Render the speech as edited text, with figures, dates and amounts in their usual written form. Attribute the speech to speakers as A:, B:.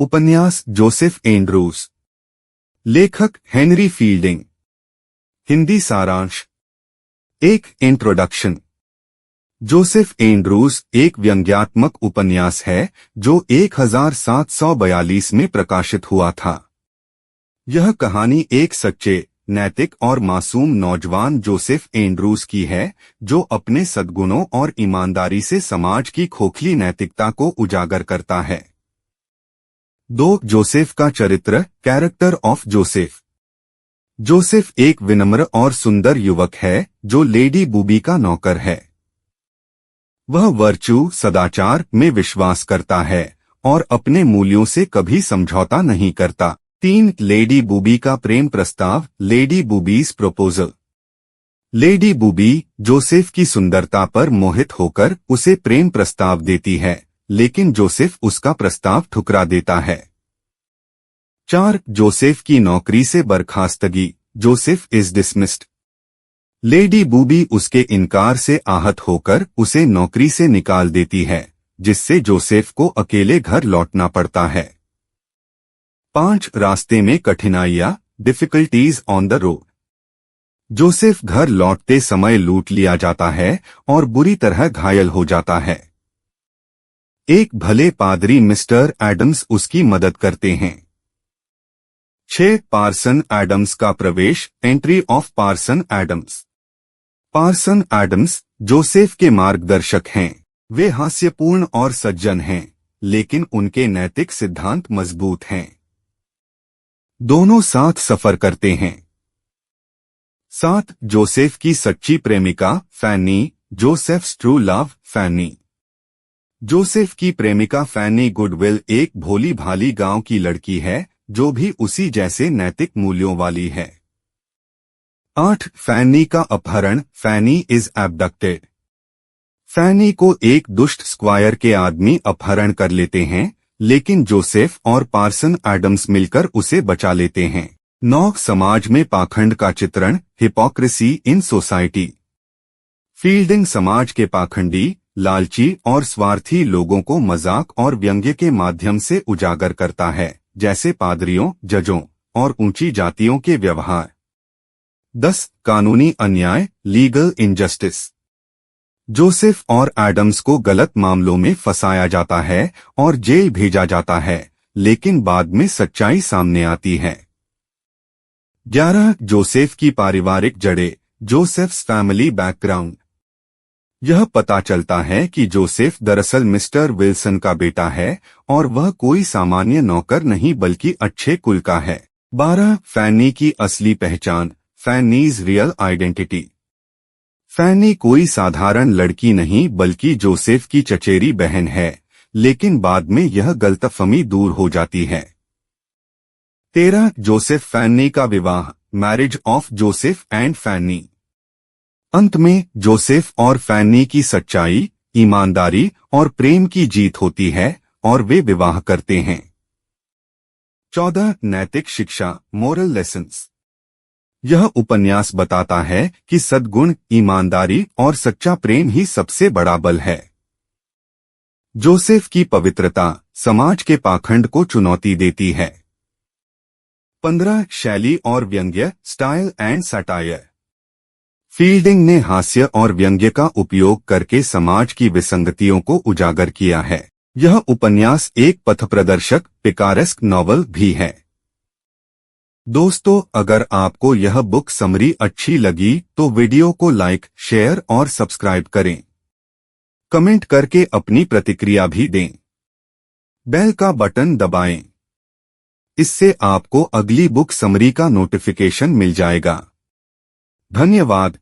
A: उपन्यास Joseph Andrews. लेखक Henry fielding. Hindi सारांश। एक इंट्रोडक्शन। जोसेफ एंड्रूज एक व्यंग्यात्मक उपन्यास है जो 1742 में प्रकाशित हुआ था। यह कहानी एक सच्चे, नैतिक और मासूम नौजवान जोसेफ एंड्रूज की है, जो अपने सद्गुणों और ईमानदारी से समाज की खोखली नैतिकता को उजागर करता है। जोसेफ का चरित्र, कैरेक्टर ऑफ जोसेफ। जोसेफ एक विनम्र और सुंदर युवक है जो लेडी बूबी का नौकर है। वह वर्चू, सदाचार में विश्वास करता है और अपने मूल्यों से कभी समझौता नहीं करता। 3 लेडी बूबी का प्रेम प्रस्ताव, Lady Booby's proposal. Lady Booby Joseph की सुंदरता पर मोहित होकर उसे प्रेम प्रस्ताव देती है, लेकिन जोसेफ उसका प्रस्ताव ठुकरा देता है। 4 जोसेफ की नौकरी से बर्खास्तगी, Joseph is dismissed. Lady booby उसके इनकार से आहत होकर उसे नौकरी से निकाल देती है, जिससे जोसेफ को अकेले घर लौटना पड़ता है। 5 रास्ते में कठिनाइयां, difficulties on the road. Joseph घर लौटते समय लूट लिया जाता है और बुरी तरह घायल हो जाता है। एक भले पादरी मिस्टर एडम्स उसकी मदद करते हैं। 6 पार्सन एडम्स का प्रवेश, entry of Parson Adams. Parson Adams Joseph के मार्गदर्शक हैं। वे हास्यपूर्ण और सज्जन हैं, लेकिन उनके नैतिक सिद्धांत मजबूत हैं। दोनों साथ सफर करते हैं। 7 जोसेफ की सच्ची प्रेमिका, फैनी, जोसेफ्स ट्रू लव, फैनी। जोसेफ की प्रेमिका फैनी गुडविल एक भोली भाली गांव की लड़की है जो भी उसी जैसे नैतिक मूल्यों वाली है। 8 फैनी का अपहरण, फैनी इज एब्डक्टेड। फैनी को एक दुष्ट स्क्वायर के आदमी अपहरण कर लेते हैं, लेकिन जोसेफ और पार्सन एडम्स मिलकर उसे बचा लेते हैं। 9 समाज में पाखंड का चित्रण, हिपोक्रेसी इन सोसाइटी। फील्डिंग समाज के पाखंडी, लालची और स्वार्थी लोगों को मजाक और व्यंग्य के माध्यम से उजागर करता है, जैसे पादरियों, जजों और ऊंची जातियों के व्यवहार। 10 कानूनी अन्याय, लीगल इनजस्टिस। जोसेफ और एडम्स को गलत मामलों में फंसाया जाता है और जेल भेजा जाता है, लेकिन बाद में सच्चाई सामने आती है। 11 जोसेफ की पारिवारिक जड़ें, जोसेफ्स फैमिली बैकग्राउंड। यह पता चलता है कि जोसेफ दरअसल मिस्टर विल्सन का बेटा है और वह कोई सामान्य नौकर नहीं बल्कि अच्छे कुल का है। 12 फैनी की असली पहचान, फैनीज रियल आइडेंटिटी। फैनी कोई साधारण लड़की नहीं बल्कि जोसेफ की चचेरी बहन है, लेकिन बाद में यह गलतफहमी दूर हो जाती है। 13 जोसेफ फैनी का विवाह, मैरिज ऑफ जोसेफ एंड फैनी। अंत में जोसेफ और फैनी की सच्चाई, ईमानदारी और प्रेम की जीत होती है और वे विवाह करते हैं। 14 नैतिक शिक्षा, मोरल लेसन्स। यह उपन्यास बताता है कि सद्गुण, ईमानदारी और सच्चा प्रेम ही सबसे बड़ा बल है। जोसेफ की पवित्रता समाज के पाखंड को चुनौती देती है। 15 शैली और व्यंग्य, स्टाइल एंड सटायर। फील्डिंग ने हास्य और व्यंग्य का उपयोग करके समाज की विसंगतियों को उजागर किया है। यह उपन्यास एक पथप्रदर्शक, पिकारेस्क नॉवल भी है। दोस्तों, अगर आपको यह बुक समरी अच्छी लगी तो वीडियो को लाइक, शेयर और सब्सक्राइब करें। कमेंट करके अपनी प्रतिक्रिया भी दें। बेल का बटन दबाएं। इससे आपको अगली बुक समरी का नोटिफिकेशन मिल जाएगा। धन्यवाद।